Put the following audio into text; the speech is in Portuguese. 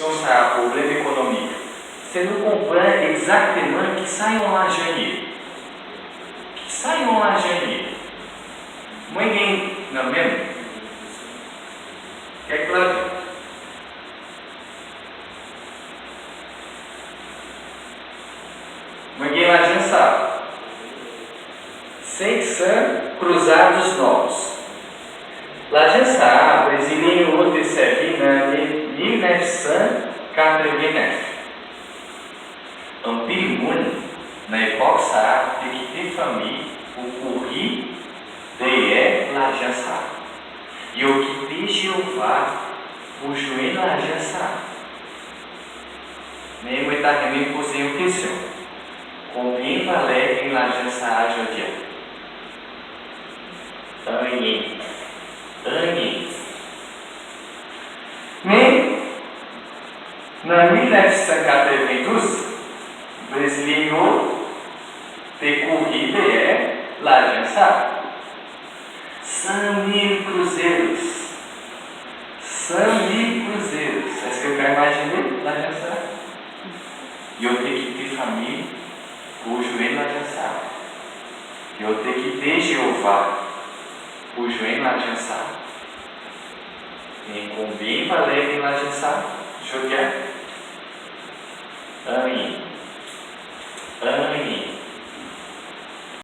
un problème économique. C'est de comprendre exactement qui ça est l'argent. Qui ça est l'argent. Moi, je não mesmo. Que é claro. Moi, l'argent ça. 600 cruzados novos. L'agência brasileira outra servi em 1989. Um perimundo na época sa de que tem família o curri de l'agência. E o que tem Jeová o joelho l'agência. Nem muito a também possuir uma questão. Combien valer em l'agência ajudar? Mais, en 1992, o brasileiro découvrit l'agência. 100.000 cruzeiros. 100.000 cruzeiros. Est-ce que vous pouvez imaginer l'agência? E eu tenho que ter família, o joelho l'agência. Eu tenho que ter Jeová, o joelho l'agência. E combien valer l'agência? Jogar? Amém.